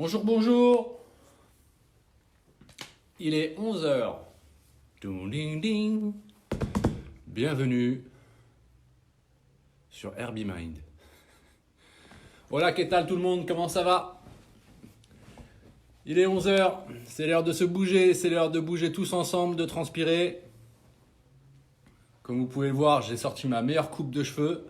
Bonjour, bonjour. Il est 11 heures. Ding, ding, ding. Bienvenue sur Herbie Mind. Voilà, qu'est-ce que tout le monde? Comment ça va? Il est 11 heures. C'est l'heure de se bouger. C'est l'heure de bouger tous ensemble, de transpirer. Comme vous pouvez le voir, j'ai sorti ma meilleure coupe de cheveux.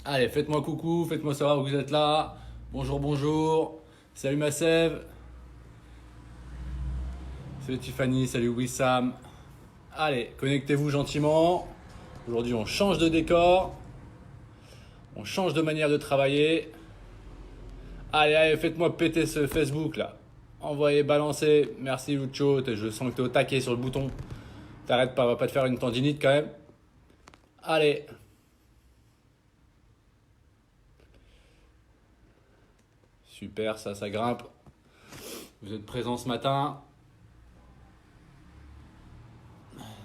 Allez, faites-moi coucou, faites-moi savoir que vous êtes là. Bonjour, bonjour. Salut ma Sève. Salut Tiffany, salut Wissam. Allez, connectez-vous gentiment. Aujourd'hui, on change de décor. On change de manière de travailler. Allez, allez, faites-moi péter ce Facebook là. Envoyez, balancez. Merci Lucho. Je sens que t'es au taquet sur le bouton. T'arrêtes pas, va pas te faire une tendinite quand même. Allez. Super, ça grimpe. Vous êtes présents ce matin.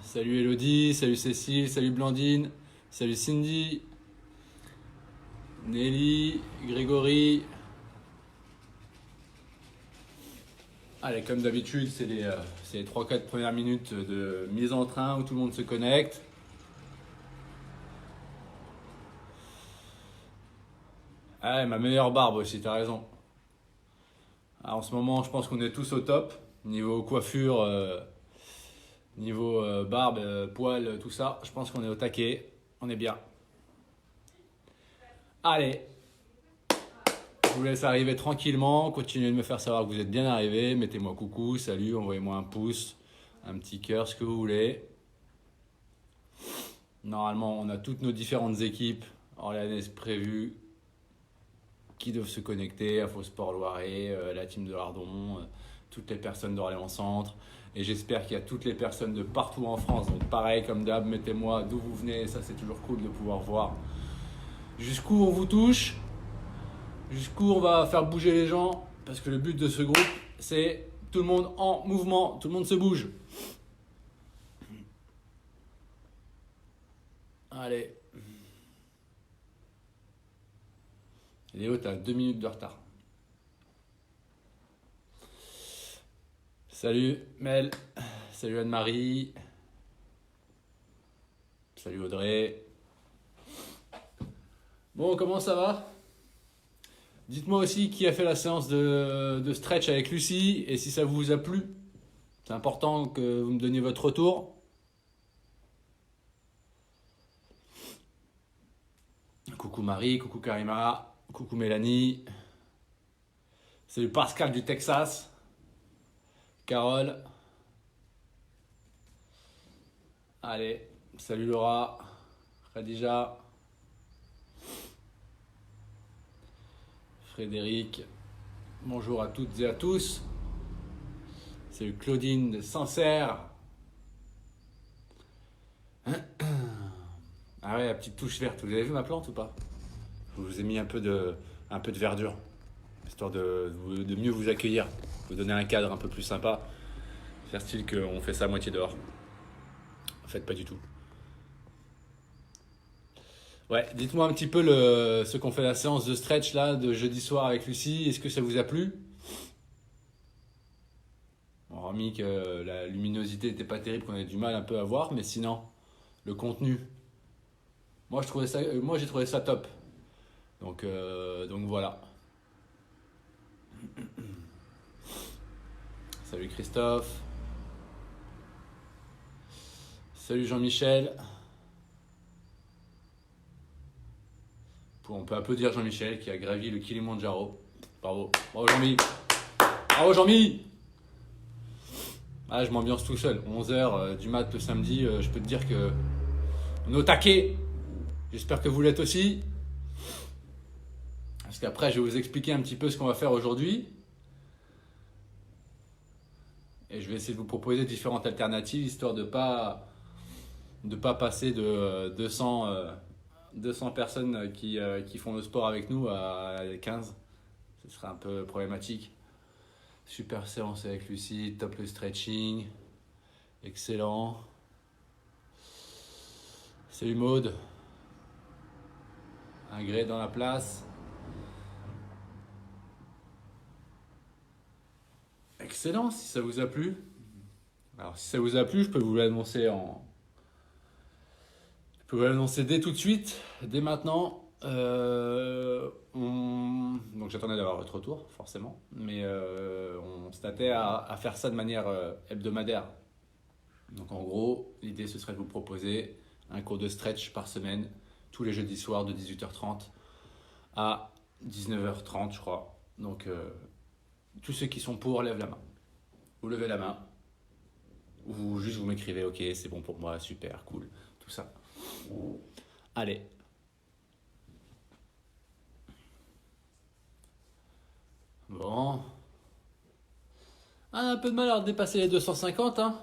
Salut Elodie, salut Cécile, salut Blandine, salut Cindy, Nelly, Grégory. Allez, comme d'habitude, c'est les 3-4 premières minutes de mise en train où tout le monde se connecte. Ah, ma meilleure barbe aussi, t'as raison. Ah, en ce moment, je pense qu'on est tous au top. Niveau coiffure, niveau barbe, poils, tout ça. Je pense qu'on est au taquet. On est bien. Allez. Je vous laisse arriver tranquillement. Continuez de me faire savoir que vous êtes bien arrivés. Mettez-moi coucou, salut, envoyez-moi un pouce, un petit cœur, ce que vous voulez. Normalement, on a toutes nos différentes équipes orléanaises prévues qui doivent se connecter, Info Sport Loiret, la team de Lardon, toutes les personnes d'Orléans Centre. Et j'espère qu'il y a toutes les personnes de partout en France. Donc pareil, comme d'hab, mettez-moi d'où vous venez. Ça, c'est toujours cool de pouvoir voir jusqu'où on vous touche, jusqu'où on va faire bouger les gens. Parce que le but de ce groupe, c'est tout le monde en mouvement, tout le monde se bouge. Allez. Léo, t'as 2 minutes de retard. Salut Mel, salut Anne-Marie, salut Audrey. Bon, comment ça va? Dites-moi aussi qui a fait la séance de stretch avec Lucie et si ça vous a plu. C'est important que vous me donniez votre retour. Coucou Marie, coucou Karima. Coucou Mélanie. Salut Pascal du Texas. Carole. Allez, salut Laura. Khadija. Frédéric. Bonjour à toutes et à tous. Salut Claudine de Sancerre. Ah ouais, la petite touche verte. Vous avez vu ma plante ou pas? Je vous ai mis un peu de verdure, histoire de mieux vous accueillir, vous donner un cadre un peu plus sympa, faire style qu'on fait ça à moitié dehors. En fait, pas du tout. Ouais, dites-moi un petit peu ce qu'on fait la séance de stretch là, de jeudi soir avec Lucie. Est-ce que ça vous a plu? Bon, remis que la luminosité n'était pas terrible, qu'on avait du mal un peu à voir, mais sinon, le contenu, moi j'ai trouvé ça top. Donc voilà. Salut Christophe. Salut Jean-Michel. On peut applaudir Jean-Michel qui a gravi le Kilimandjaro. Bravo. Bravo Jean-Mi. Bravo Jean-Mi. Ah, je m'ambiance tout seul. 11h du mat le samedi, je peux te dire que on est au taquet. J'espère que vous l'êtes aussi. Parce qu'après, je vais vous expliquer un petit peu ce qu'on va faire aujourd'hui. Et je vais essayer de vous proposer différentes alternatives, histoire de pas passer de 200 personnes qui font le sport avec nous à 15. Ce serait un peu problématique. Super séance avec Lucie, top le stretching. Excellent. Salut Maude. Un gré dans la place. Excellent, si ça vous a plu. Alors, si ça vous a plu, je peux vous l'annoncer dès tout de suite, dès maintenant. Donc j'attendais d'avoir votre retour, forcément, mais on s'attendait à faire ça de manière hebdomadaire. Donc en gros, l'idée ce serait de vous proposer un cours de stretch par semaine, tous les jeudis soirs de 18h30 à 19h30, je crois. Donc tous ceux qui sont pour, lèvent la main. Vous levez la main, ou juste vous m'écrivez, ok, c'est bon pour moi, super, cool, tout ça. Allez. Bon. Un peu de mal à dépasser les 250, hein.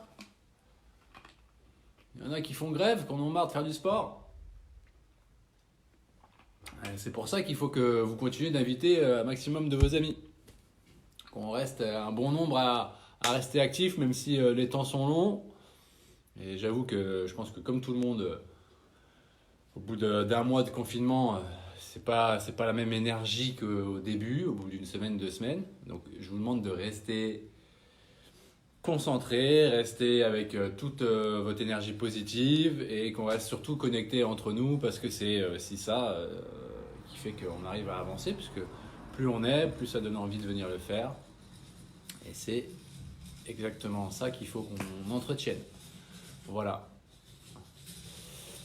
Il y en a qui font grève, qui en ont marre de faire du sport. C'est pour ça qu'il faut que vous continuez d'inviter un maximum de vos amis. Qu'on reste un bon nombre à rester actifs, même si les temps sont longs. Et j'avoue que je pense que comme tout le monde, au bout d'un mois de confinement, c'est pas la même énergie qu'au début, au bout d'une semaine, 2 semaines. Donc je vous demande de rester concentré, rester avec toute votre énergie positive et qu'on reste surtout connecté entre nous parce que c'est aussi ça qui fait qu'on arrive à avancer puisque plus on est, plus ça donne envie de venir le faire. Et c'est exactement ça qu'il faut qu'on entretienne. Voilà.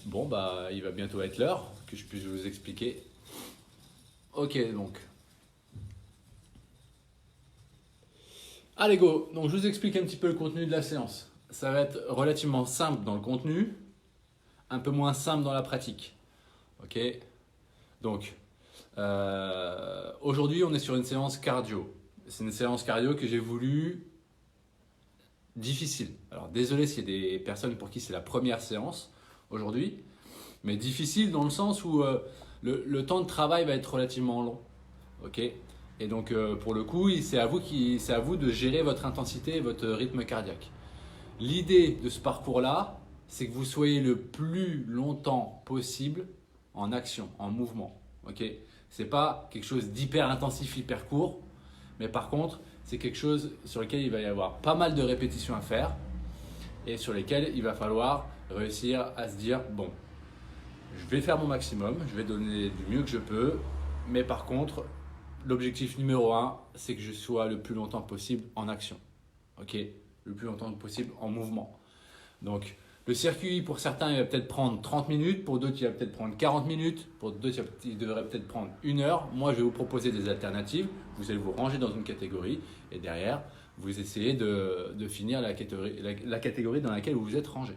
Bon, bah, il va bientôt être l'heure que je puisse vous expliquer. Ok, donc. Allez, go. Donc, je vous explique un petit peu le contenu de la séance. Ça va être relativement simple dans le contenu, un peu moins simple dans la pratique. Ok. Donc, aujourd'hui, on est sur une séance cardio. C'est une séance cardio que j'ai voulu difficile. Alors, désolé s'il y a des personnes pour qui c'est la première séance aujourd'hui, mais difficile dans le sens où le temps de travail va être relativement long. Ok. Et donc, pour le coup, c'est à vous de gérer votre intensité et votre rythme cardiaque. L'idée de ce parcours-là, c'est que vous soyez le plus longtemps possible en action, en mouvement. Ok. C'est pas quelque chose d'hyper intensif, hyper court, mais par contre, c'est quelque chose sur lequel il va y avoir pas mal de répétitions à faire et sur lesquelles il va falloir réussir à se dire bon, je vais faire mon maximum, je vais donner du mieux que je peux, mais par contre, l'objectif numéro 1, c'est que je sois le plus longtemps possible en action. Ok, le plus longtemps possible en mouvement. Donc, le circuit, pour certains, il va peut-être prendre 30 minutes, pour d'autres, il va peut-être prendre 40 minutes, pour d'autres, il devrait peut-être prendre 1 heure. Moi, je vais vous proposer des alternatives. Vous allez vous ranger dans une catégorie et derrière, vous essayez de finir la catégorie dans laquelle vous vous êtes rangé.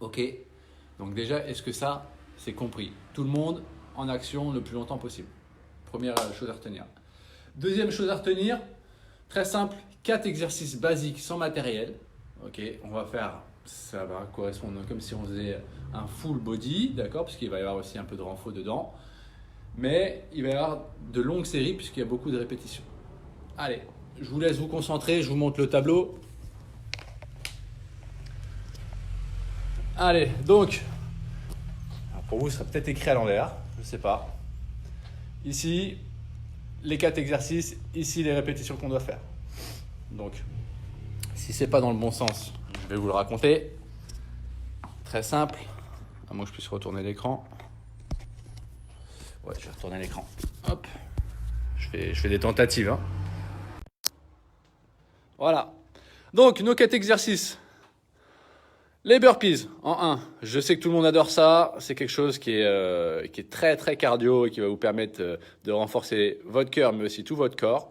Ok, donc déjà, est-ce que ça, c'est compris? Tout le monde en action le plus longtemps possible. Première chose à retenir. Deuxième chose à retenir, très simple, 4 exercices basiques sans matériel. Ok, on va faire, ça va correspondre comme si on faisait un full body, d'accord, parce qu'il va y avoir aussi un peu de renfort dedans. Mais il va y avoir de longues séries puisqu'il y a beaucoup de répétitions. Allez, je vous laisse vous concentrer, je vous montre le tableau. Allez, donc, pour vous, ça sera peut-être écrit à l'envers, je ne sais pas. Ici, les 4 exercices, ici les répétitions qu'on doit faire. Donc, si ce n'est pas dans le bon sens, je vais vous le raconter. Très simple, à moins que je puisse retourner l'écran. Ouais, je vais retourner l'écran. Hop, je fais des tentatives. Hein. Voilà. Donc, nos 4 exercices. Les burpees en 1. Je sais que tout le monde adore ça. C'est quelque chose qui est très très cardio et qui va vous permettre de renforcer votre cœur, mais aussi tout votre corps.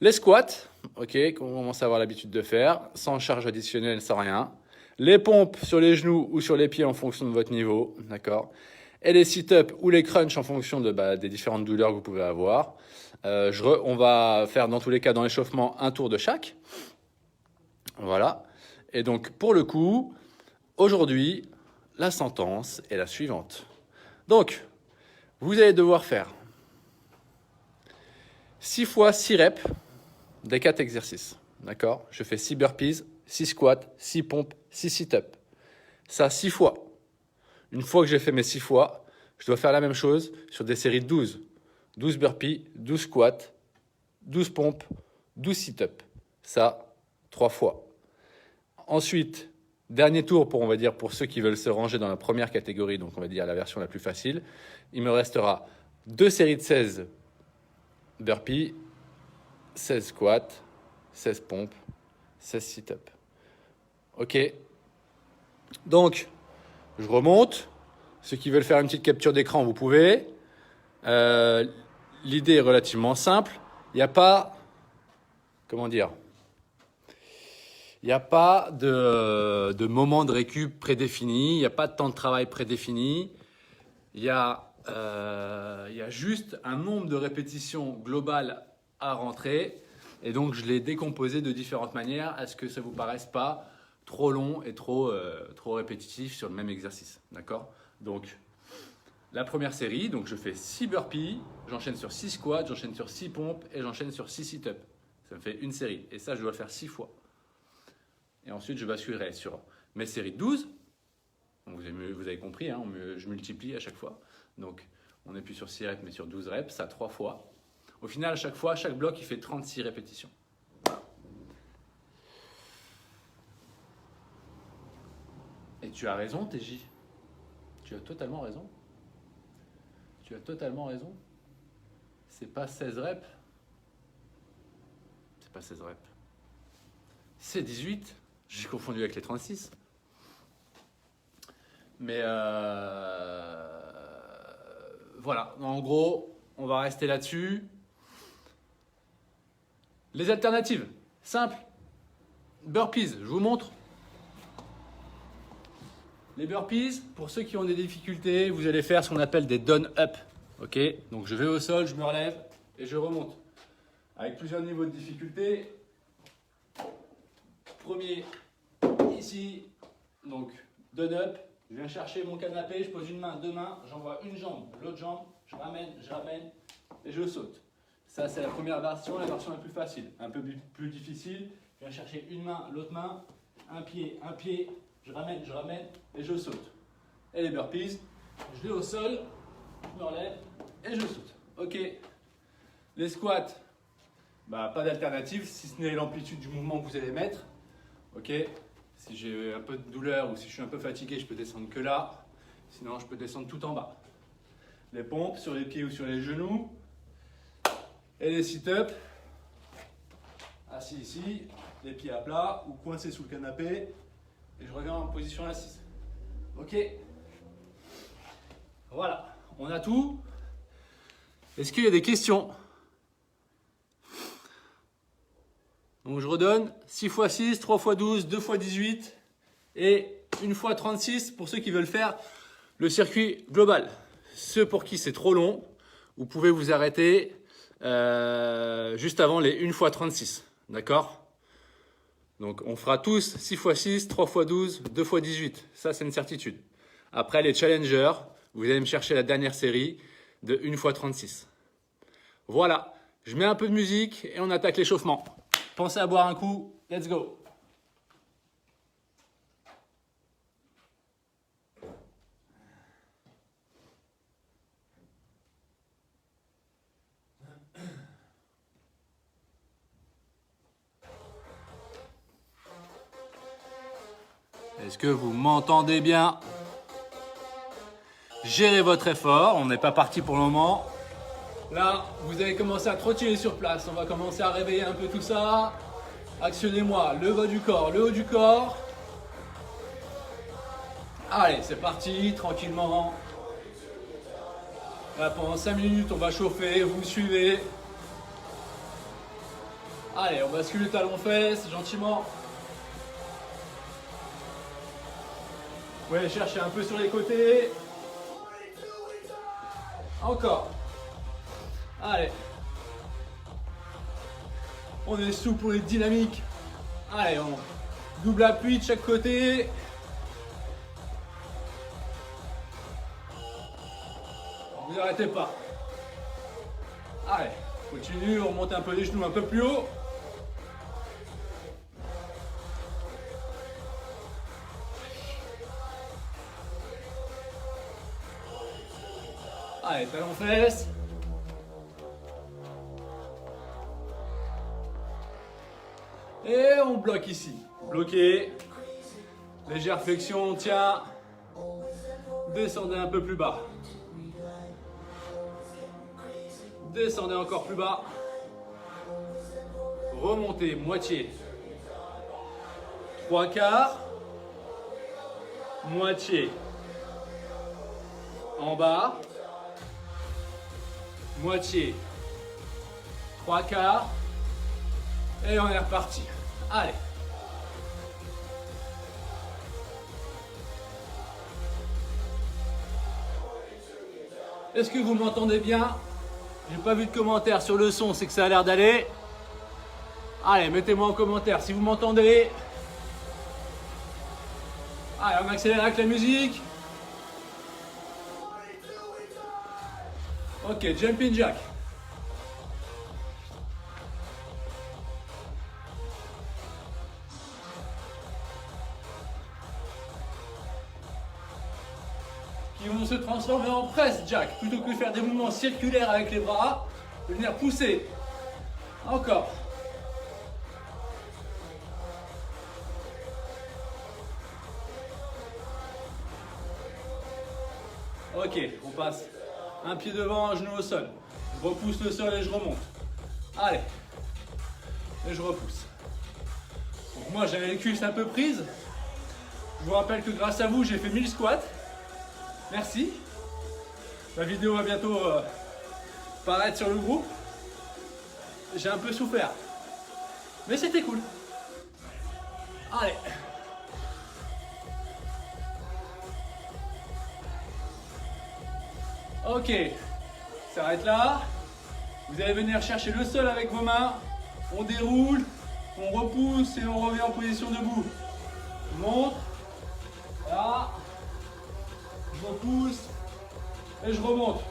Les squats, ok, qu'on commence à avoir l'habitude de faire, sans charge additionnelle, sans rien. Les pompes sur les genoux ou sur les pieds en fonction de votre niveau, d'accord. Et les sit-ups ou les crunchs en fonction des différentes douleurs que vous pouvez avoir. On va faire dans tous les cas dans l'échauffement un tour de chaque. Voilà. Et donc pour le coup, aujourd'hui, la sentence est la suivante. Donc, vous allez devoir faire 6 fois 6 reps des 4 exercices. D'accord? Je fais 6 burpees, 6 squats, 6 pompes, 6 sit-ups. Ça, 6 fois. Une fois que j'ai fait mes 6 fois, je dois faire la même chose sur des séries de 12. 12 burpees, 12 squats, 12 pompes, 12 sit-ups. Ça, 3 fois. Ensuite, dernier tour pour, on va dire, pour ceux qui veulent se ranger dans la première catégorie, donc on va dire la version la plus facile. Il me restera 2 séries de 16 burpees, 16 squats, 16 pompes, 16 sit-ups. Ok. Donc, je remonte. Ceux qui veulent faire une petite capture d'écran, vous pouvez. L'idée est relativement simple. Il n'y a pas, comment dire, il n'y a pas de moment de récup prédéfini, il n'y a pas de temps de travail prédéfini. Il y a juste un nombre de répétitions globales à rentrer. Et donc, je l'ai décomposé de différentes manières à ce que ça ne vous paraisse pas trop long et trop répétitif sur le même exercice. D'accord ? Donc, la première série, donc je fais 6 burpees, j'enchaîne sur 6 squats, j'enchaîne sur 6 pompes et j'enchaîne sur 6 sit-ups. Ça me fait une série. Et ça, je dois le faire 6 fois. Et ensuite, je basculerai sur mes séries de 12. Donc, vous avez compris, hein, je multiplie à chaque fois. Donc, on n'est plus sur 6 reps, mais sur 12 reps, ça 3 fois. Au final, à chaque fois, chaque bloc, il fait 36 répétitions. Voilà. Et tu as raison, TJ. Tu as totalement raison. Tu as totalement raison. C'est pas 16 reps. C'est pas 16 reps. C'est 18. J'ai confondu avec les 36. Mais voilà. En gros, on va rester là-dessus. Les alternatives, simple. Burpees, je vous montre. Les burpees, pour ceux qui ont des difficultés, vous allez faire ce qu'on appelle des down-up. Ok ? Donc je vais au sol, je me relève et je remonte. Avec plusieurs niveaux de difficulté. Premier, ici, donc down-up. Je viens chercher mon canapé, je pose une main, deux mains, j'envoie une jambe, l'autre jambe, je ramène et je saute. Ça, c'est la première version, la version la plus facile. Un peu plus difficile, je viens chercher une main, l'autre main, un pied, je ramène et je saute. Et les burpees, je vais au sol, je me relève et je saute. Ok. Les squats, pas d'alternative si ce n'est l'amplitude du mouvement que vous allez mettre. Ok. Si j'ai un peu de douleur ou si je suis un peu fatigué, je peux descendre que là. Sinon, je peux descendre tout en bas. Les pompes sur les pieds ou sur les genoux. Et les sit-ups, assis ici, les pieds à plat ou coincés sous le canapé. Et je reviens en position assise. Ok. Voilà, on a tout. Est-ce qu'il y a des questions ? Donc je redonne 6 x 6, 3 x 12, 2 x 18 et 1 x 36 pour ceux qui veulent faire le circuit global. Ceux pour qui c'est trop long, vous pouvez vous arrêter juste avant les 1 x 36. D'accord ? Donc on fera tous 6 x 6, 3 x 12, 2 x 18. Ça, c'est une certitude. Après les challengers, vous allez me chercher la dernière série de 1 x 36. Voilà, je mets un peu de musique et on attaque l'échauffement. Pensez à boire un coup, let's go. Est-ce que vous m'entendez bien ? Gérez votre effort, on n'est pas parti pour le moment. Là, vous allez commencer à trottiner sur place. On va commencer à réveiller un peu tout ça. Actionnez-moi le bas du corps, le haut du corps. Allez, c'est parti, tranquillement. Là, pendant 5 minutes, on va chauffer. Vous me suivez. Allez, on bascule le talon-fesse, gentiment. Vous pouvez aller chercher un peu sur les côtés. Encore. Allez. On est souple, on est dynamique. Allez, on double appui de chaque côté. Vous n'arrêtez pas. Allez, continue, on remonte un peu les genoux un peu plus haut. Allez, talon-fesse. on bloque ici. Bloqué. Légère flexion, on tient. Descendez un peu plus bas. Descendez encore plus bas. Remontez, moitié. 3/4. Moitié. En bas. Moitié. 3/4. Et on est reparti. Allez. Est-ce que vous m'entendez bien? J'ai pas vu de commentaire sur le son, c'est que ça a l'air d'aller. Allez, mettez-moi en commentaire si vous m'entendez. Allez, on accélère avec la musique. Ok, jumping jack. Qui vont se transformer en press jack. Plutôt que de faire des mouvements circulaires avec les bras, venir pousser. Encore. Ok, on passe un pied devant, un genou au sol. Je repousse le sol et je remonte. Allez. Et je repousse. Donc moi j'avais les cuisses un peu prises. Je vous rappelle que grâce à vous, j'ai fait 1000 squats. Merci. La vidéo va bientôt paraître sur le groupe. J'ai un peu souffert. Mais c'était cool. Allez. Ok. Ça s'arrête là. Vous allez venir chercher le sol avec vos mains. On déroule. On repousse et on revient en position debout. Je monte. Là. Je repousse. Et je remonte.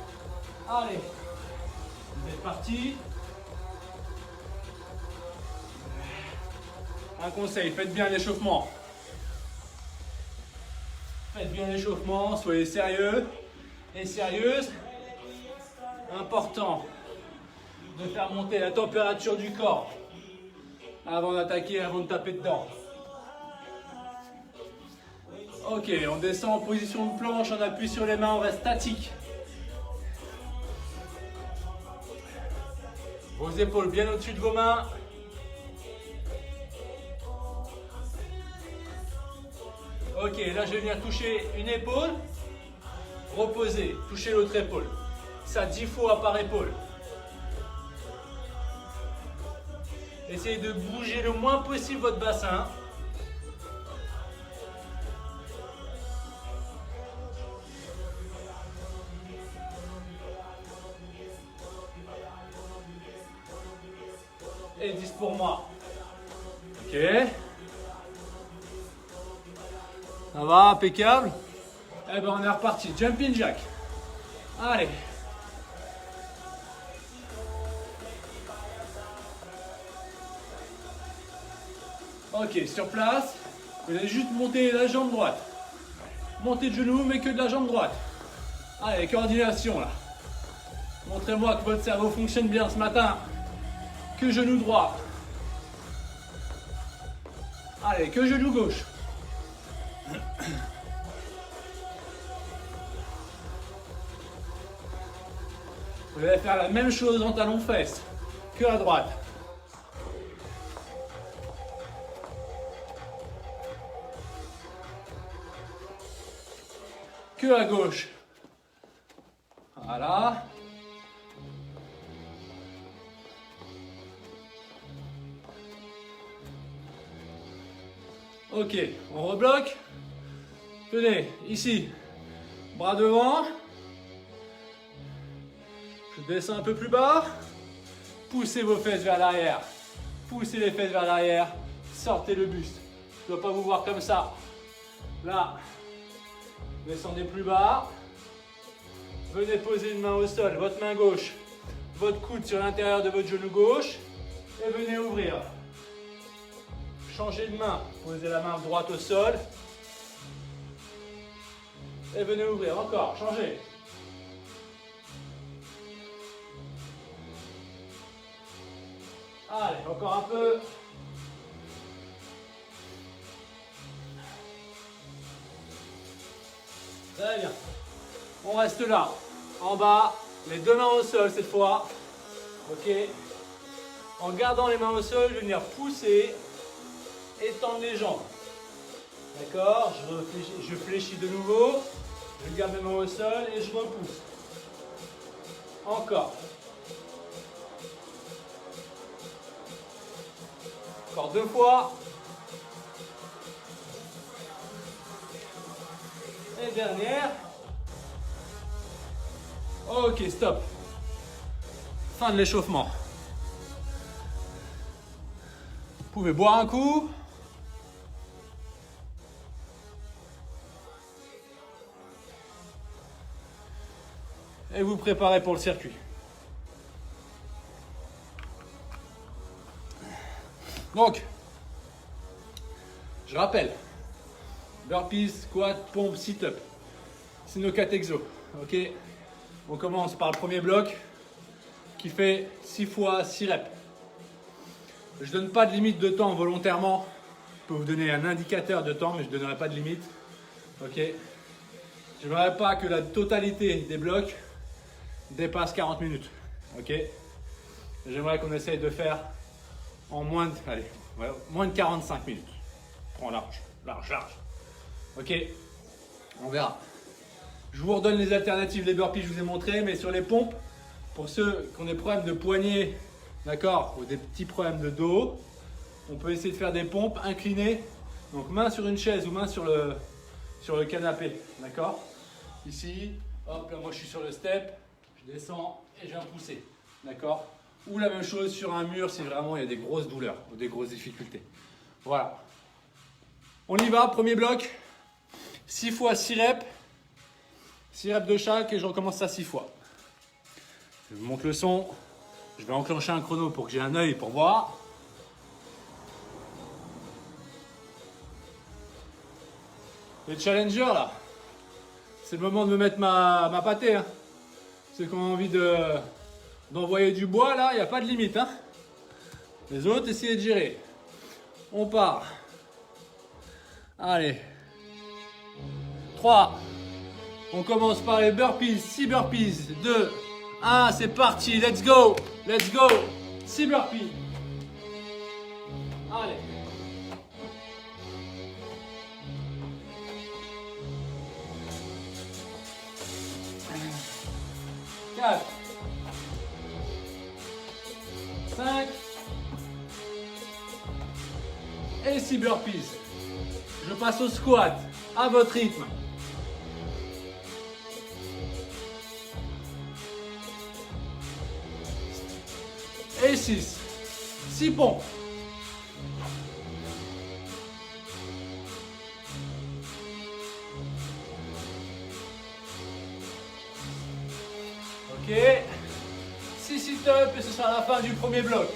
Allez. Vous êtes partis. Un conseil, faites bien l'échauffement. Faites bien l'échauffement, soyez sérieux et sérieuse. Important de faire monter la température du corps avant d'attaquer, avant de taper dedans. Ok, on descend en position de planche, on appuie sur les mains, on reste statique. Vos épaules bien au-dessus de vos mains. Ok, là je vais venir toucher une épaule, reposer, toucher l'autre épaule. Ça 10 fois par épaule. Essayez de bouger le moins possible votre bassin. Et 10 pour moi. Ok. Ça va, impeccable. Eh ben on est reparti. Jumping jack. Allez. Ok, sur place, vous allez juste monter la jambe droite. Montez de genou, mais que de la jambe droite. Allez, coordination là. Montrez-moi que votre cerveau fonctionne bien ce matin. Que genou droit. Allez, que genou gauche. Vous allez faire la même chose en talon-fesse que à droite. Que à gauche. Voilà. Ok, on rebloque. Tenez, ici, bras devant. Je descends un peu plus bas. Poussez vos fesses vers l'arrière. Poussez les fesses vers l'arrière. Sortez le buste. Je ne dois pas vous voir comme ça. Là. Descendez plus bas. Venez poser une main au sol, votre main gauche, votre coude sur l'intérieur de votre genou gauche. Et venez ouvrir. Changez de main. Posez la main droite au sol. Et venez ouvrir. Encore. Changez. Allez, encore un peu. Très bien. On reste là. En bas, les deux mains au sol cette fois. Ok. En gardant les mains au sol, je vais venir pousser, étendre les jambes. D'accord? Je fléchis de nouveau. Je garde mes mains au sol et je repousse. Encore. Encore 2 fois. Et dernière. Ok, stop. Fin de l'échauffement. Vous pouvez boire un coup. Et vous préparez pour le circuit. Donc, je rappelle, burpees, squat, pompe, sit-up. C'est nos 4 exos. Ok. On commence par le premier bloc qui fait 6 fois 6 reps. Je ne donne pas de limite de temps volontairement. Je peux vous donner un indicateur de temps, mais je ne donnerai pas de limite. Ok. Je n'aimerais pas que la totalité des blocs dépasse 40 minutes. Ok. J'aimerais qu'on essaye de faire en moins de 45 minutes. Prends large. Ok. On verra. Je vous redonne les alternatives, les burpees, je vous ai montré, mais sur les pompes, pour ceux qui ont des problèmes de poignet, d'accord, ou des petits problèmes de dos, on peut essayer de faire des pompes inclinées, donc main sur une chaise ou main sur le canapé, d'accord. Ici, hop, là moi je suis sur le step, je descends et je viens pousser, d'accord. Ou la même chose sur un mur si vraiment il y a des grosses douleurs ou des grosses difficultés. Voilà. On y va, premier bloc, 6 fois 6 reps. 6 reps de chaque et je recommence ça 6 fois. Je vous montre le son. Je vais enclencher un chrono pour que j'ai un œil pour voir. Les challengers là, c'est le moment de me mettre ma pâtée. Hein. Ceux qui ont envie d'envoyer du bois là, il n'y a pas de limite. Hein. Les autres, essayez de gérer. On part. Allez. 3. On commence par les burpees, 6 burpees, 2, 1, c'est parti, let's go, 6 burpees. Allez. 4, 5 et 6 burpees. Je passe au squat, à votre rythme. Et 6. 6 pompes. Ok. 6 sit-ups et ce sera la fin du premier bloc.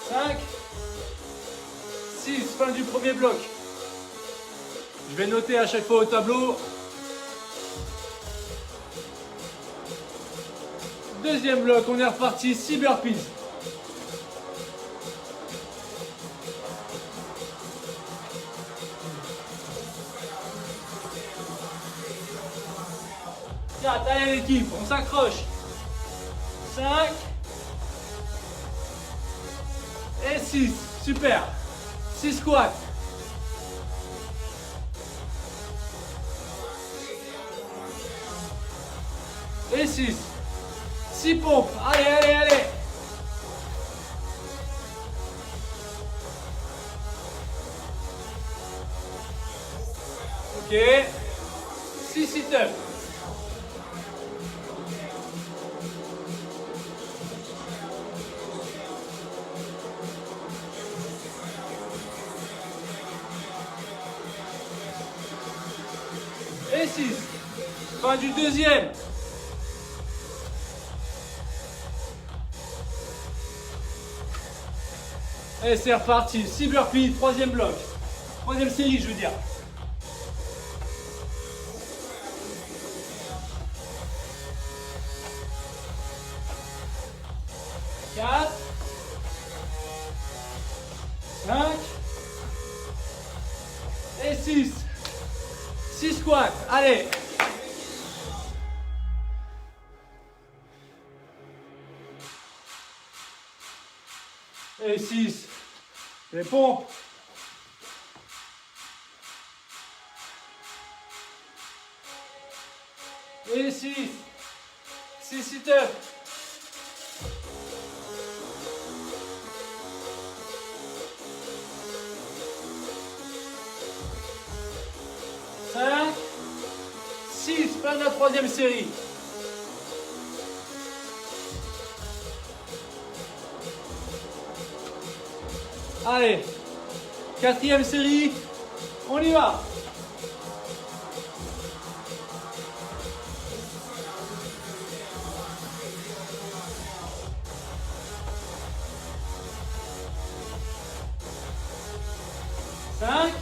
Cinq. 6. Fin du premier bloc. Je vais noter à chaque fois au tableau. Deuxième bloc, on est reparti, 6 burpees. Allez l'équipe, on s'accroche. 5 et 6, super. 6 squats. Et 6. 6 pompes. Allez. Ok. 6 sit-ups. Et 6. Fin du deuxième. Et c'est reparti, 6 burpees, troisième bloc. Troisième série, je veux dire. 4, 5 et 6. 6 squats. Allez. Et 6. Les pompes. Et 6. 6 sit-ups. Cinq, 6, fin de la troisième série. Allez, quatrième série, on y va. Cinq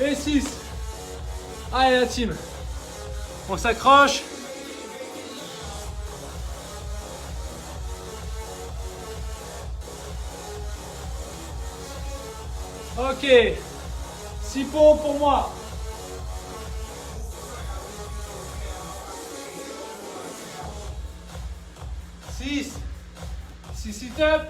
et 6. Allez la team, on s'accroche. Ok, 6 pompes pour moi. Six sit-ups.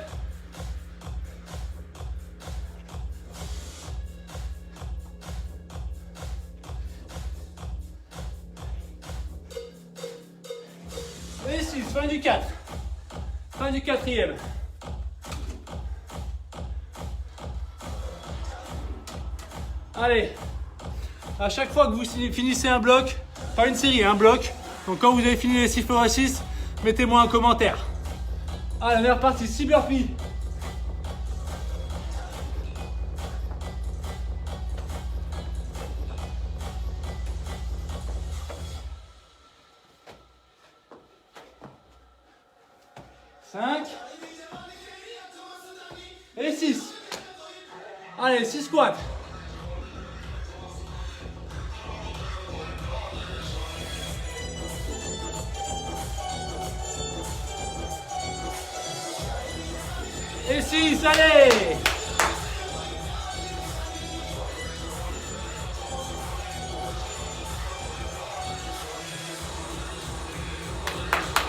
Et 6, fin du 4. Fin du quatrième. Allez, à chaque fois que vous finissez un bloc, pas une série, un bloc, donc quand vous avez fini les 6 x 6, mettez-moi un commentaire. Allez, on est reparti, 6 burpees. Cinq et 6. Allez, 6 squats. Et 6, allez!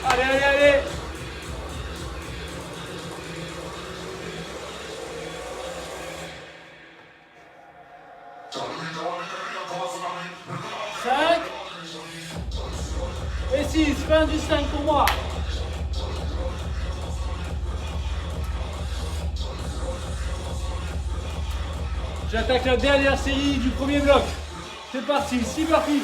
Allez, allez, allez! Cinq et 6, fin du 5 pour moi. J'attaque la dernière série du premier bloc. C'est parti, 6 burpees.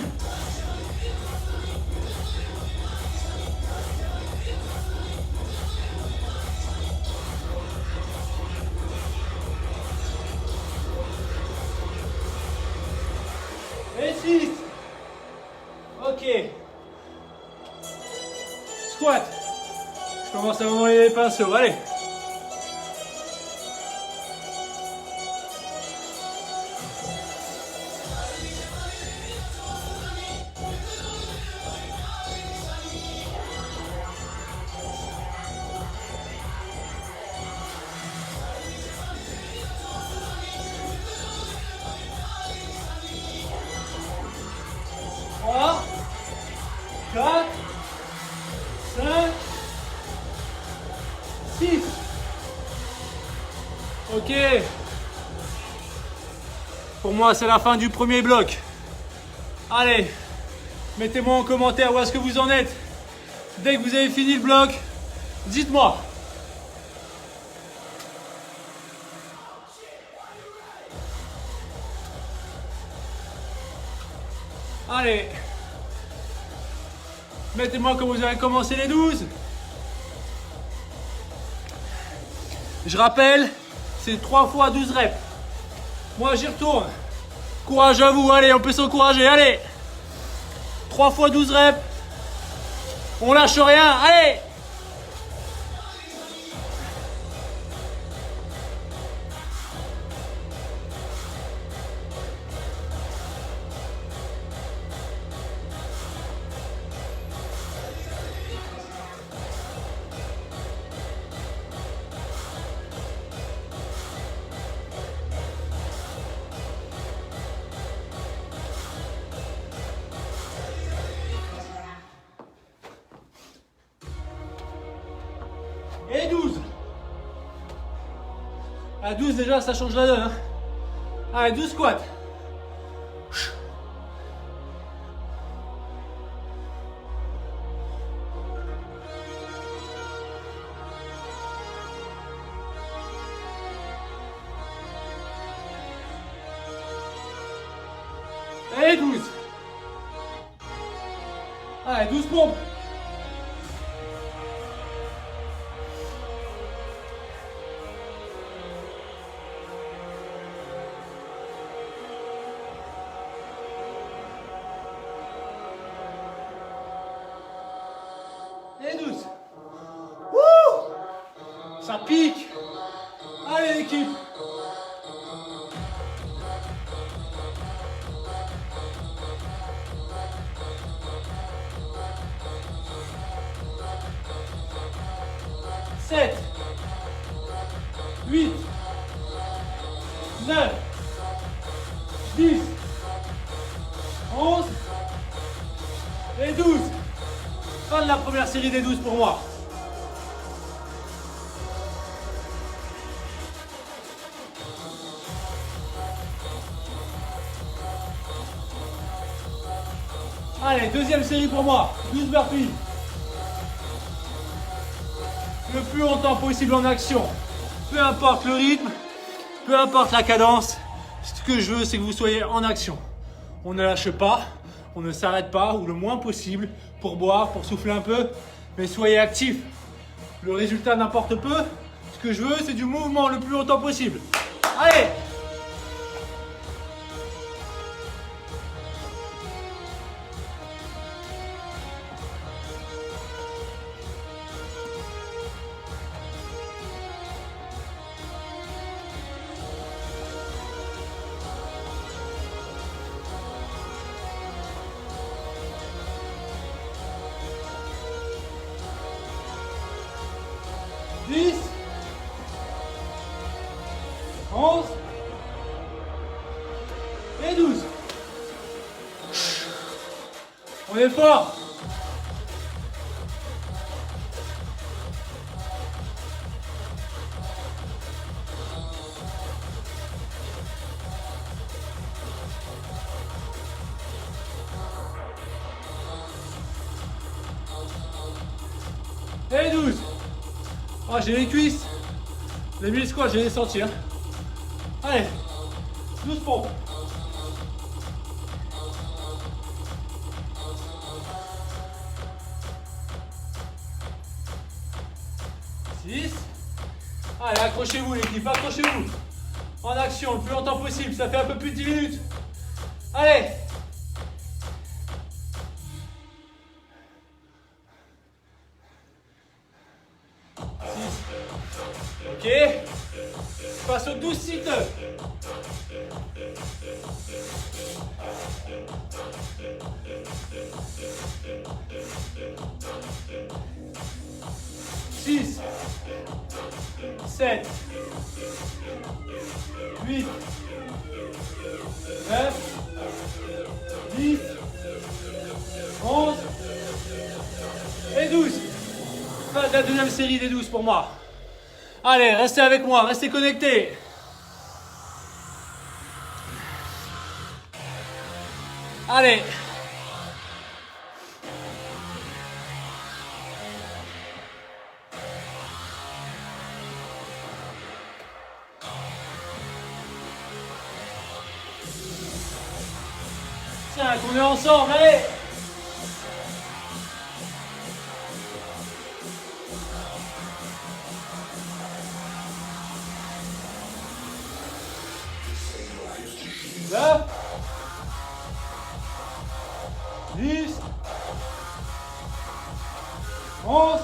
Et 6. Ok. Squat. Je commence à m'envoyer les pinceaux. Allez. Trois, 4, 5, 6. Ok. Pour moi, c'est la fin du premier bloc. Allez, mettez-moi en commentaire où est-ce que vous en êtes. Dès que vous avez fini le bloc, dites-moi. Allez. Mettez-moi quand vous avez commencé les 12. Je rappelle, c'est 3 fois 12 reps. Moi, j'y retourne. Courage à vous, allez, on peut s'encourager, allez. 3 fois 12 reps. On lâche rien, allez. À 12 déjà, ça change la donne. Hein. Allez, 12 squats. Et 12. Allez, 12 pompes. Et 12. Wouh! Ça pique. Allez l'équipe. Sept, 8, 9, 10, 11 et 12. Fin de la première série des 12 pour moi. Allez, deuxième série pour moi. 12 burpees. Le plus longtemps possible en action. Peu importe le rythme, peu importe la cadence. Ce que je veux, c'est que vous soyez en action. On ne lâche pas, on ne s'arrête pas, ou le moins possible, pour boire, pour souffler un peu. Mais soyez actifs. Le résultat n'importe peu. Ce que je veux, c'est du mouvement le plus longtemps possible. Allez! Dix, 11 et 12. On est fort. Et 12. Oh, j'ai les cuisses. Les 1000 squats, j'ai les sentis. Hein. Allez, 12 pompes. Allez, accrochez-vous l'équipe, accrochez-vous. En action le plus longtemps possible, ça fait un peu plus de 10 minutes. Allez. Ok. Je passe aux 12 sit-ups. Six, 7, 8, 9, 10, 11 et 12. Fin de la deuxième série des 12 pour moi. Allez, restez avec moi, restez connectés. Allez. Tiens, qu'on est ensemble, allez. Là. 10, 11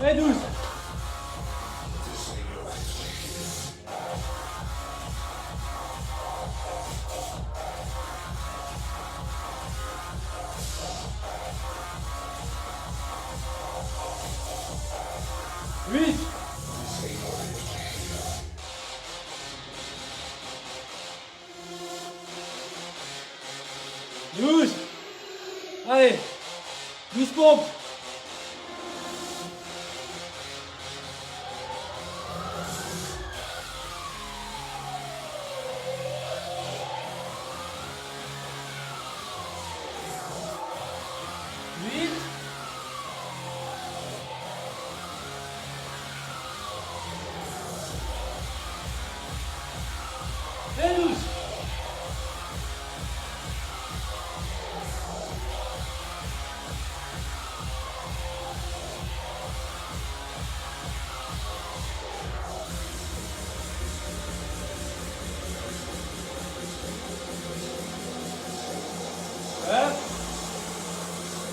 et 12. Huit. 12. Allez, 12 pompes.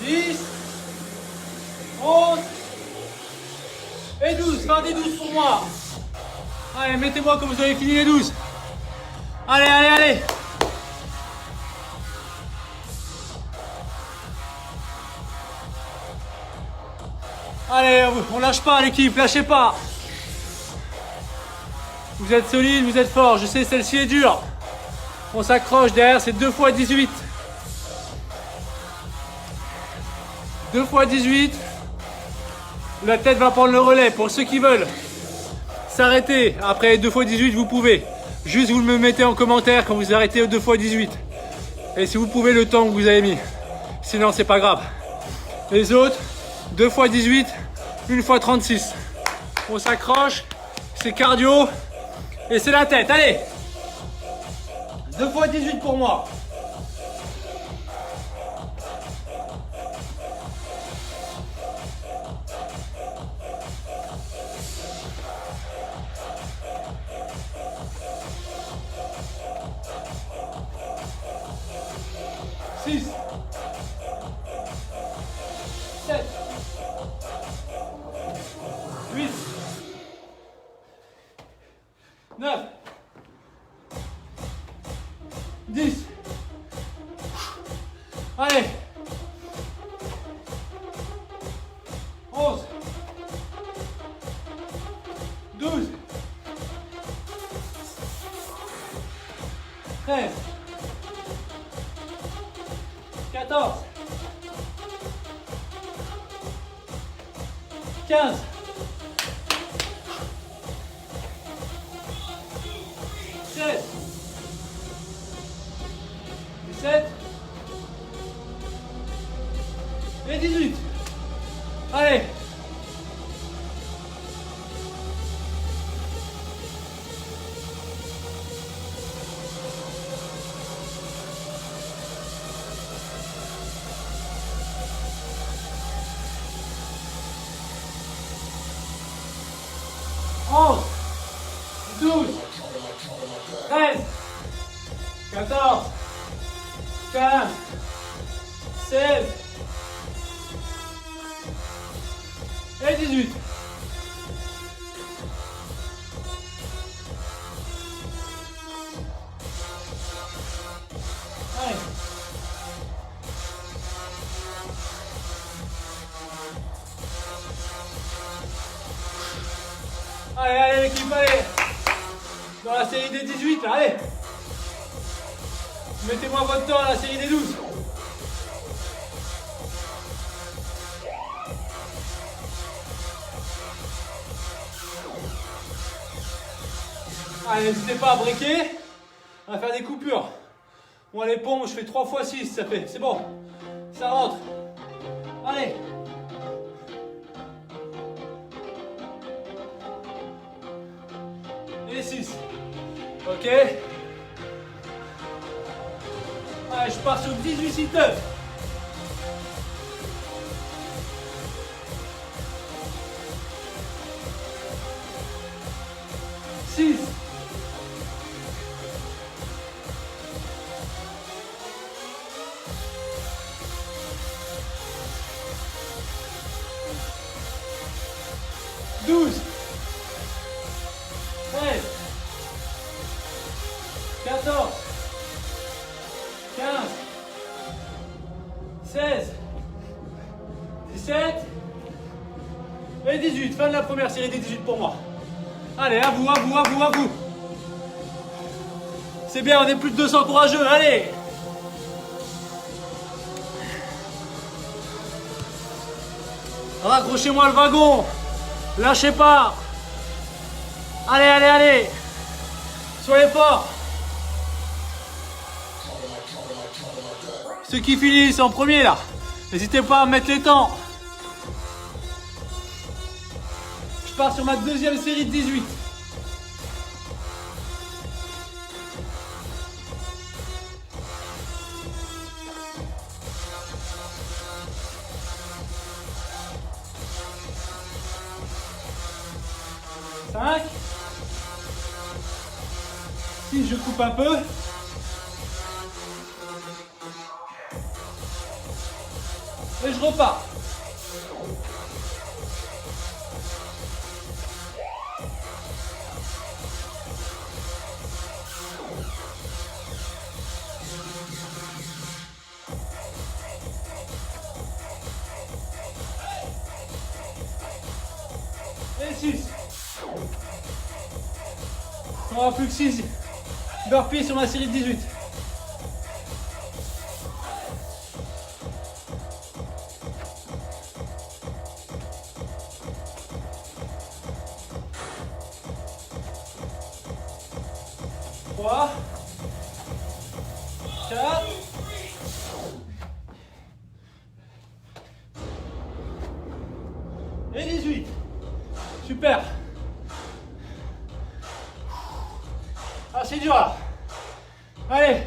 10, 11 et 12. Fin des 12 pour moi. Allez, mettez-moi quand vous avez fini les 12. Allez, allez, allez. Allez, on lâche pas l'équipe, lâchez pas. Vous êtes solide, vous êtes fort. Je sais, celle-ci est dure. On s'accroche derrière, c'est 2 fois 18. 2 fois 18. La tête va prendre le relais. Pour ceux qui veulent s'arrêter après 2 fois 18, vous pouvez. Juste vous me mettez en commentaire quand vous arrêtez au 2 fois 18. Et si vous pouvez le temps que vous avez mis. Sinon, c'est pas grave. Les autres, 2 fois 18, 1 fois 36. On s'accroche, c'est cardio et c'est la tête. Allez, 2 fois 18 pour moi. Six, 7, 8, 9, 10. Allez. 11, 12, 13, 14, 15, 16, 17 et 18. Allez. Onze, 12, 13, 14, 15, 16 et 18. Allez. Allez, allez l'équipe, allez. Dans la série des 18, là, allez. Mettez-moi votre temps à la série des 12. Allez, n'hésitez pas à breaker. On va faire des coupures. Bon, les pompes, je fais 3 fois 6, ça fait. C'est bon. Ça rentre. Allez. Et 6. Ok. Allez, je pars sur 18 sit-ups. Six. 12, 13, 14, 15, 16, 17 et 18. Fin de la première série des 18 pour moi. Allez, à vous, à vous, à vous, à vous. C'est bien, on est plus de 200 courageux, allez. Raccrochez-moi le wagon. Lâchez pas. Allez, allez, allez. Soyez forts. Ceux qui finissent en premier là, n'hésitez pas à mettre les temps. Je pars sur ma deuxième série de 18. Si je coupe un peu. 7, Et je repars. Et 6. On aura plus que 6 burpees sur ma série de 18. Trois, 4, et 18. Super. Ah, c'est dur là. Allez.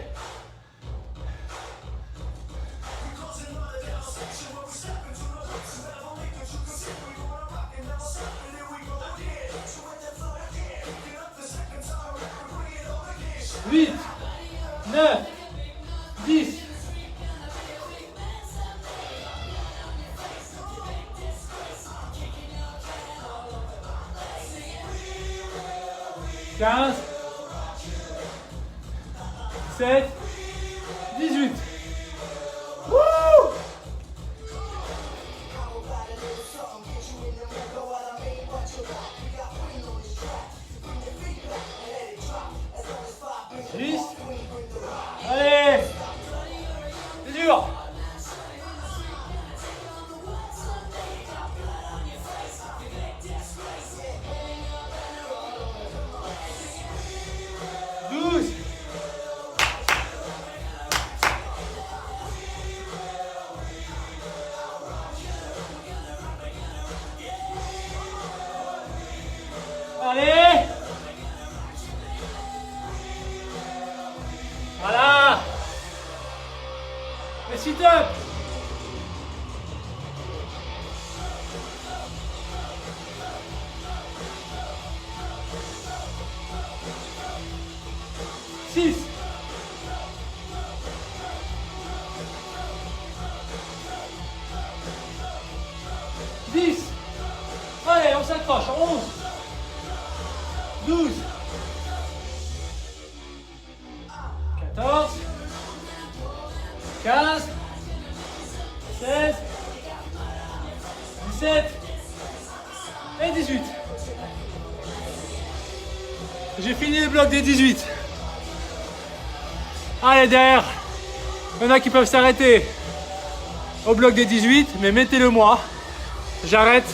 Huit, 9, 10. Quinze, 7, 18. Wouh! Allez! C'est dur! Douze! Allez! Voilà! Le sit-up! Six! Dix! Allez, on s'accroche. 11! 12! 14! 15, 16, 17 et 18. J'ai fini le bloc des 18. Allez, derrière, il y en a qui peuvent s'arrêter au bloc des 18, mais mettez-le moi. J'arrête,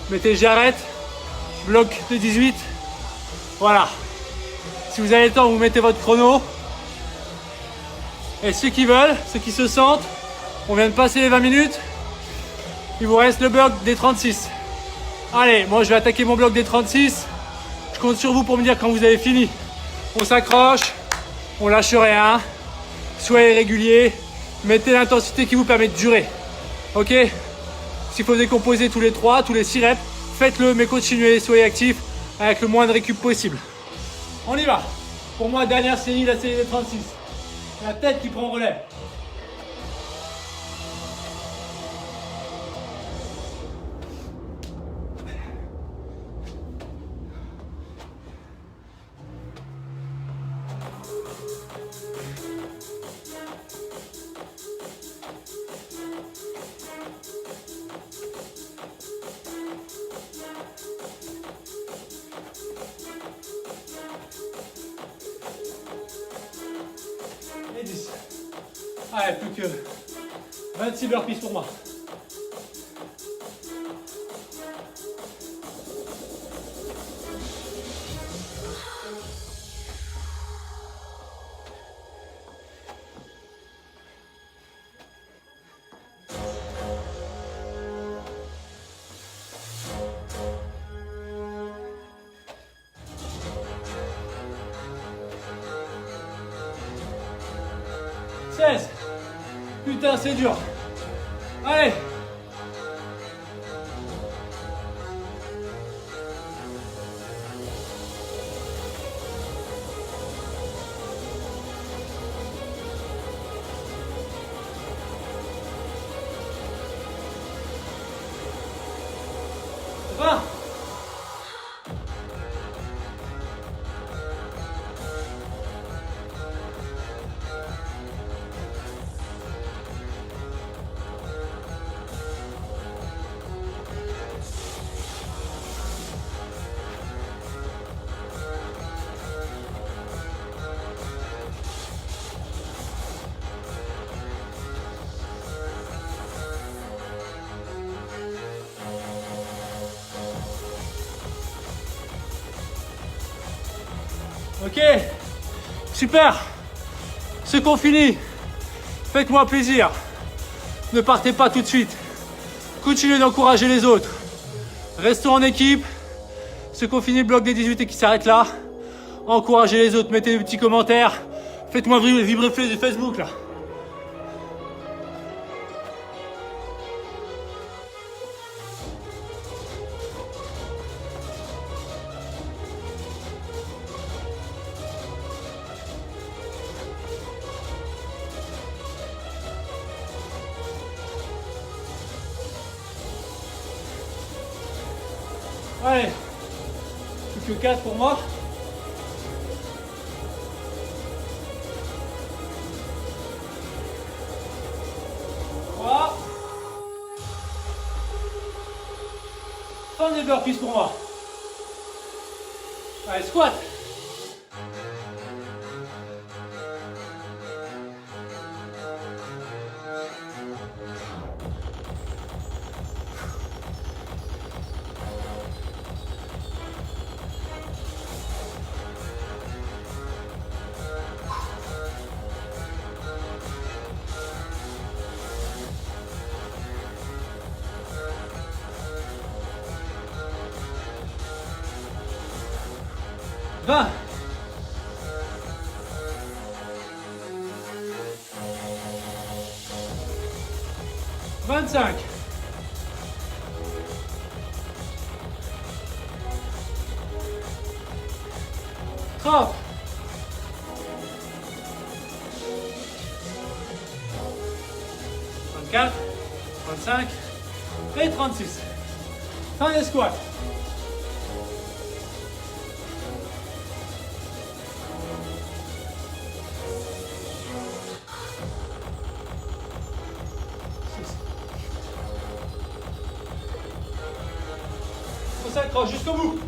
mettez j'arrête, bloc de 18. Voilà. Si vous avez le temps, vous mettez votre chrono. Et ceux qui veulent, ceux qui se sentent, on vient de passer les 20 minutes. Il vous reste le bloc des 36. Allez, moi je vais attaquer mon bloc des 36. Je compte sur vous pour me dire quand vous avez fini. On s'accroche, on lâche rien. Soyez régulier, mettez l'intensité qui vous permet de durer. Ok? S'il faut décomposer tous les 3, tous les 6 reps, faites-le, mais continuez, soyez actifs avec le moins de récup possible. On y va. Pour moi, dernière série, la série des 36. La tête qui prend relais. Et 10. Allez, plus que 26 burpees pour moi. Putain, c'est dur. Allez. Ok, super. Ce qu'on finit, faites-moi plaisir. Ne partez pas tout de suite. Continuez d'encourager les autres. Restons en équipe. Ce qu'on finit le bloc des 18 et qui s'arrête là. Encouragez les autres, mettez des petits commentaires. Faites-moi vibrer Facebook là. Allez, plus que 4 pour moi. Voilà. Fin des burpees pour moi. Allez, squat. Va. 25. 30. 24. 25. Et 36. Fin des squats. On s'accroche jusqu'au bout.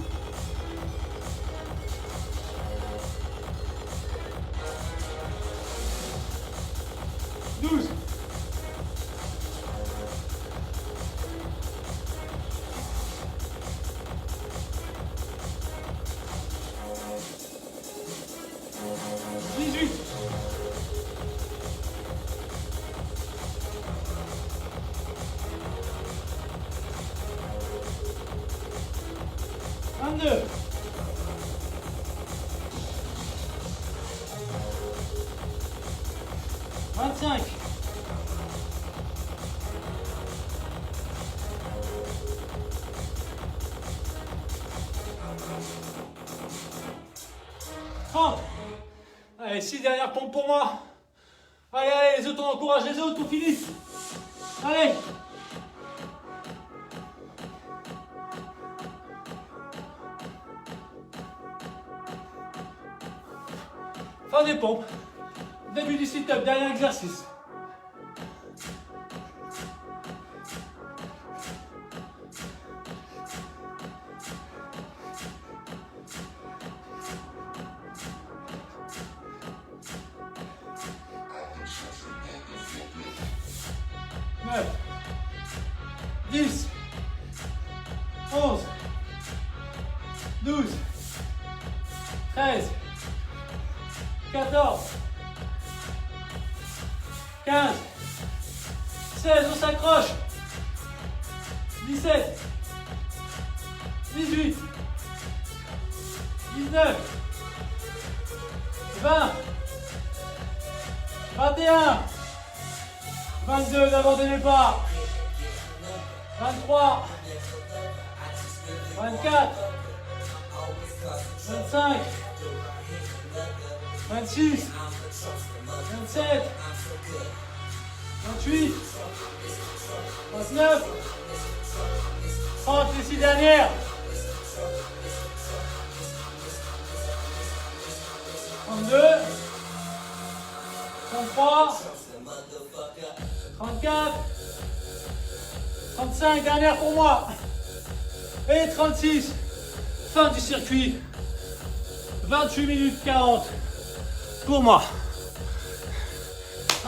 Allez, 6 dernières pompes pour moi. Allez, allez, les autres, on encourage les autres, on finit. Allez. Fin des pompes. Début du sit-up, dernier exercice. Neuf, 10, 11, 12, 13, 14, 15, 16, on s'accroche, 17, 18, 19, 20, 21, 22, n'abandonnez pas. 23, 24, 25, 26, 27, 28, 29, 30, les 6 dernières. 32, 33, 34, 35, dernière pour moi. Et 36, fin du circuit. 28 minutes 40 pour moi.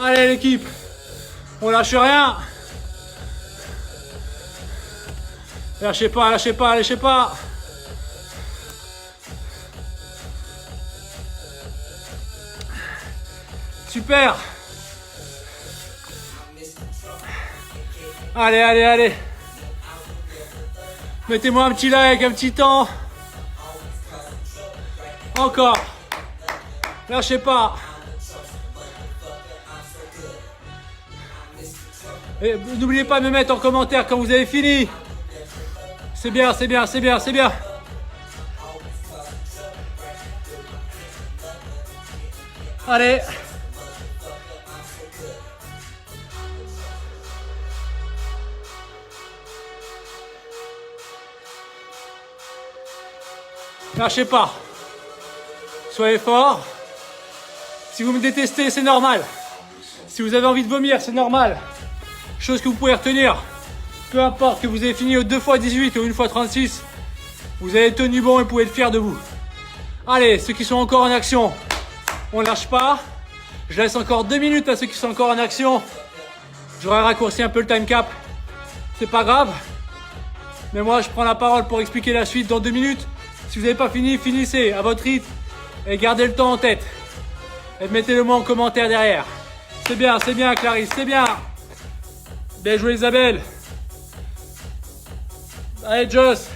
Allez l'équipe, on lâche rien. Lâchez pas, lâchez pas, lâchez pas. Super. Allez, allez, allez. Mettez-moi un petit like, un petit temps. Encore. Lâchez pas. Et n'oubliez pas de me mettre en commentaire quand vous avez fini. C'est bien, c'est bien, c'est bien, c'est bien. Allez. Lâchez pas. Soyez fort. Si vous me détestez, c'est normal. Si vous avez envie de vomir, c'est normal. Chose que vous pouvez retenir. Peu importe que vous ayez fini au 2x18 ou 1x36, vous avez tenu bon et vous pouvez être fiers de vous. Allez, ceux qui sont encore en action, on ne lâche pas. Je laisse encore 2 minutes à ceux qui sont encore en action. J'aurais raccourci un peu le time cap. C'est pas grave. Mais moi, je prends la parole pour expliquer la suite dans 2 minutes. Si vous n'avez pas fini, finissez à votre rythme et gardez le temps en tête. Et mettez-le moi en commentaire derrière. C'est bien, Clarisse, c'est bien. Bien joué, Isabelle. Allez, Joss.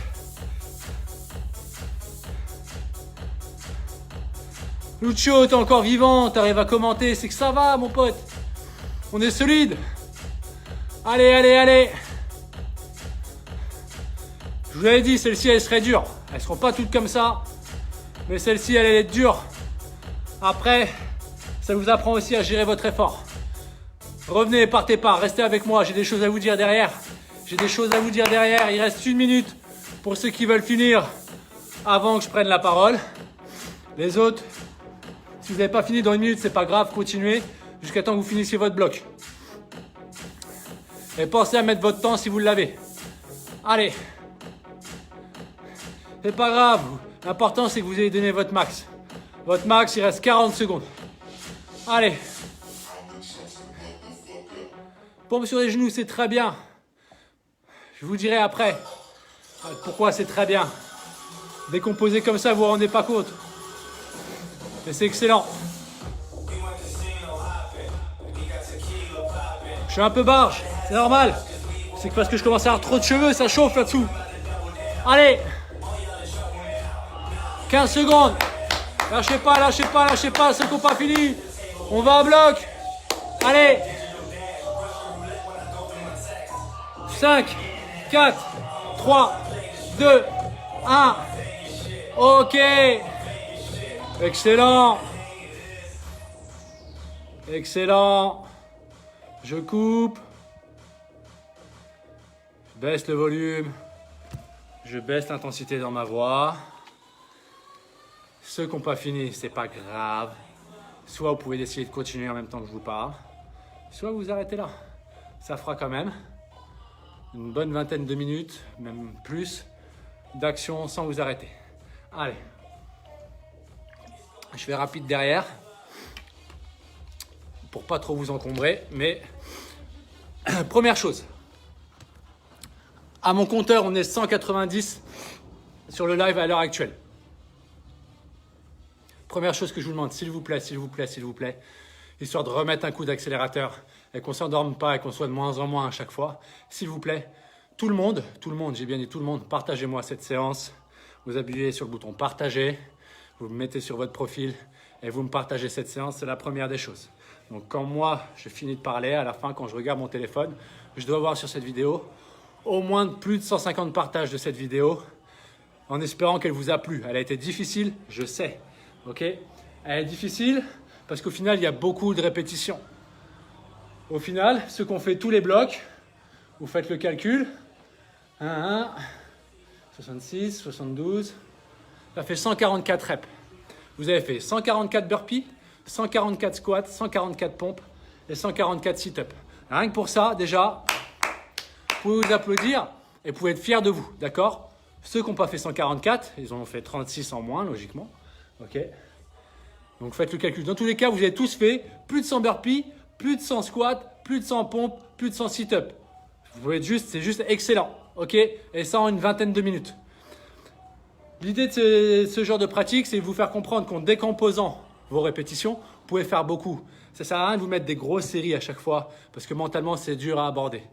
Lucio, t'es encore vivant, t'arrives à commenter, c'est que ça va, mon pote. On est solide. Allez, allez, allez. Je vous l'avais dit, celle-ci, elle serait dure. Elles seront pas toutes comme ça. Mais celle-ci, elle est dure. Après, ça vous apprend aussi à gérer votre effort. Revenez, partez pas, restez avec moi. J'ai des choses à vous dire derrière. J'ai des choses à vous dire derrière. Il reste 1 minute pour ceux qui veulent finir avant que je prenne la parole. Les autres, si vous n'avez pas fini dans 1 minute, c'est pas grave. Continuez jusqu'à temps que vous finissiez votre bloc. Et pensez à mettre votre temps si vous l'avez. Allez. C'est pas grave. L'important, c'est que vous ayez donné votre max. Votre max, il reste 40 secondes. Allez. Pompe sur les genoux, c'est très bien. Je vous dirai après pourquoi c'est très bien. Décomposer comme ça, vous vous rendez pas compte. Mais c'est excellent. Je suis un peu barge, c'est normal. C'est que parce que je commence à avoir trop de cheveux, ça chauffe là-dessous. Allez. 15 secondes. Lâchez pas, lâchez pas, lâchez pas, ceux qui n'ont pas fini. On va à bloc. Allez. 5, 4, 3, 2, 1. Ok. Excellent. Excellent. Je coupe. Je baisse le volume. Je baisse l'intensité dans ma voix. Ceux qui n'ont pas fini, c'est pas grave. Soit vous pouvez décider de continuer en même temps que je vous parle, soit vous arrêtez là. Ça fera quand même une bonne vingtaine de minutes, même plus, d'action sans vous arrêter. Allez. Je fais rapide derrière pour pas trop vous encombrer, mais première chose. À mon compteur, on est 190 sur le live à l'heure actuelle. Première chose que je vous demande, s'il vous plaît, s'il vous plaît, s'il vous plaît, histoire de remettre un coup d'accélérateur et qu'on ne s'endorme pas et qu'on soit de moins en moins à chaque fois, s'il vous plaît, tout le monde, j'ai bien dit tout le monde, partagez-moi cette séance. Vous appuyez sur le bouton partager, vous me mettez sur votre profil et vous me partagez cette séance, c'est la première des choses. Donc quand moi, je finis de parler, à la fin, quand je regarde mon téléphone, je dois voir sur cette vidéo au moins plus de 150 partages de cette vidéo en espérant qu'elle vous a plu. Elle a été difficile, je sais. Ok, elle est difficile parce qu'au final, il y a beaucoup de répétitions. Au final, ceux qui ont fait tous les blocs, vous faites le calcul. 1, 66, 72, ça fait 144 reps. Vous avez fait 144 burpees, 144 squats, 144 pompes et 144 sit-ups. Rien que pour ça, déjà, vous pouvez vous applaudir et vous pouvez être fiers de vous, d'accord? Ceux qui n'ont pas fait 144, ils ont fait 36 en moins, logiquement. Ok. Donc faites le calcul. Dans tous les cas, vous avez tous fait plus de 100 burpees, plus de 100 squats, plus de 100 pompes, plus de 100 sit-ups. Vous pouvez être juste, c'est juste excellent. Ok. Et ça en une vingtaine de minutes. L'idée de ce genre de pratique, c'est de vous faire comprendre qu'en décomposant vos répétitions, vous pouvez faire beaucoup. Ça sert à rien de vous mettre des grosses séries à chaque fois parce que mentalement, c'est dur à aborder.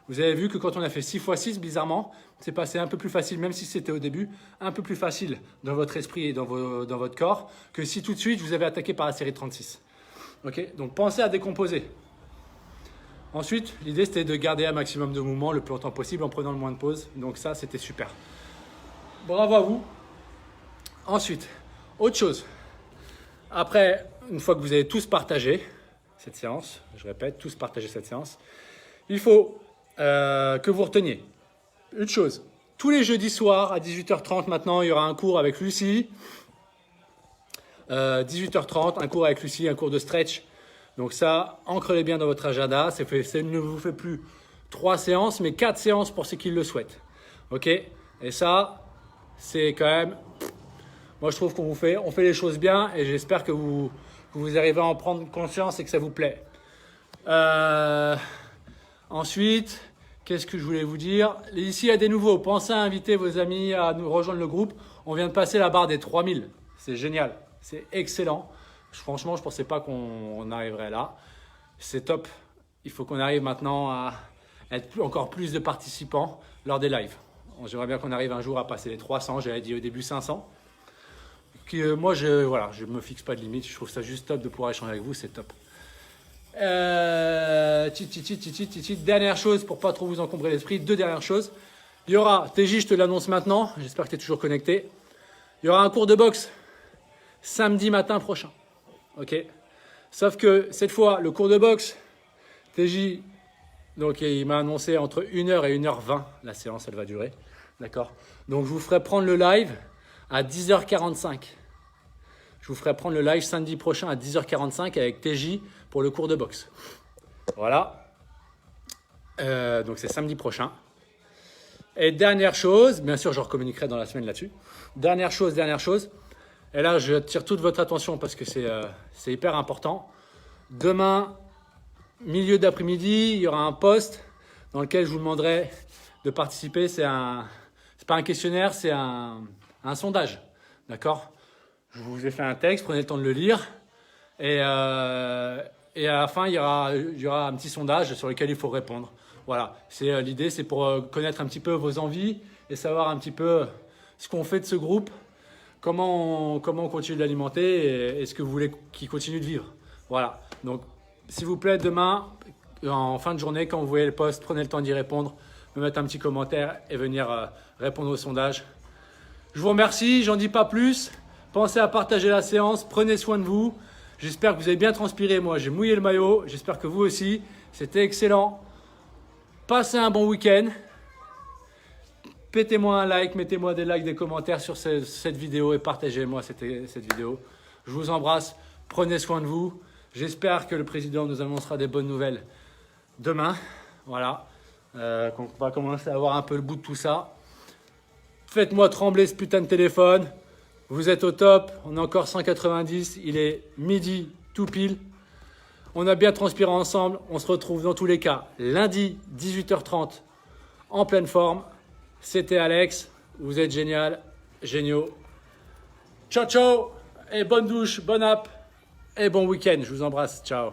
Vous avez vu que quand on a fait 6x6, bizarrement, c'est passé un peu plus facile, même si c'était au début, un peu plus facile dans votre esprit et dans votre corps que si tout de suite vous avez attaqué par la série de 36. Ok, donc pensez à décomposer. Ensuite, l'idée c'était de garder un maximum de mouvement le plus longtemps possible en prenant le moins de pauses. Donc ça, c'était super. Bravo à vous. Ensuite, autre chose. Après, une fois que vous avez tous partagé cette séance, je répète, tous partagé cette séance, il faut que vous reteniez une chose. Tous les jeudis soirs à 18h30 maintenant, il y aura un cours avec Lucie. 18h30, un cours avec Lucie, un cours de stretch. Donc ça, ancrez-les bien dans votre agenda. Ça ne vous fait plus 3 séances, mais 4 séances pour ceux qui le souhaitent. Ok? Et ça, c'est quand même... Moi, je trouve on fait les choses bien et j'espère que vous arrivez à en prendre conscience et que ça vous plaît. Ensuite, qu'est-ce que je voulais vous dire? Ici, il y a des nouveaux. Pensez à inviter vos amis à nous rejoindre le groupe. On vient de passer la barre des 3000. C'est génial. C'est excellent. Franchement, je ne pensais pas qu'on arriverait là. C'est top. Il faut qu'on arrive maintenant à être encore plus de participants lors des lives. J'aimerais bien qu'on arrive un jour à passer les 300. J'avais dit au début 500. Moi, je me fixe pas de limite. Je trouve ça juste top de pouvoir échanger avec vous. C'est top. Dernière chose pour pas trop vous encombrer l'esprit. 2 dernières choses. Il y aura, TJ, je te l'annonce maintenant. J'espère que tu es toujours connecté. Il y aura un cours de boxe samedi matin prochain. Ok. Sauf que cette fois, le cours de boxe, TJ, donc il m'a annoncé entre 1h et 1h20. La séance, elle va durer. D'accord. Donc je vous ferai prendre le live à 10h45. Je vous ferai prendre le live samedi prochain à 10h45 avec TJ pour le cours de boxe. Voilà. Donc c'est samedi prochain. Et dernière chose, bien sûr je recommuniquerai dans la semaine là-dessus. Dernière chose. Et là je tire toute votre attention parce que c'est hyper important. Demain, milieu d'après-midi, il y aura un post dans lequel je vous demanderai de participer. C'est pas un questionnaire, c'est un sondage. D'accord? Je vous ai fait un texte, prenez le temps de le lire. Et à la fin, il y aura un petit sondage sur lequel il faut répondre. Voilà, l'idée, c'est pour connaître un petit peu vos envies et savoir un petit peu ce qu'on fait de ce groupe, comment on continue de l'alimenter et ce que vous voulez qu'il continue de vivre. Voilà, donc s'il vous plaît, demain, en fin de journée, quand vous voyez le post, prenez le temps d'y répondre, me mettre un petit commentaire et venir répondre au sondage. Je vous remercie, j'en dis pas plus. Pensez à partager la séance, prenez soin de vous. J'espère que vous avez bien transpiré. Moi, j'ai mouillé le maillot. J'espère que vous aussi. C'était excellent. Passez un bon week-end. Mettez-moi un like, mettez-moi des likes, des commentaires sur cette vidéo et partagez-moi cette vidéo. Je vous embrasse. Prenez soin de vous. J'espère que le président nous annoncera des bonnes nouvelles demain. Voilà. Qu'on va commencer à avoir un peu le bout de tout ça. Faites-moi trembler ce putain de téléphone. Vous êtes au top. On est encore 190. Il est midi tout pile. On a bien transpiré ensemble. On se retrouve dans tous les cas lundi 18h30 en pleine forme. C'était Alex. Vous êtes génial, géniaux. Ciao, ciao. Et bonne douche, bonne app. Et bon week-end. Je vous embrasse. Ciao.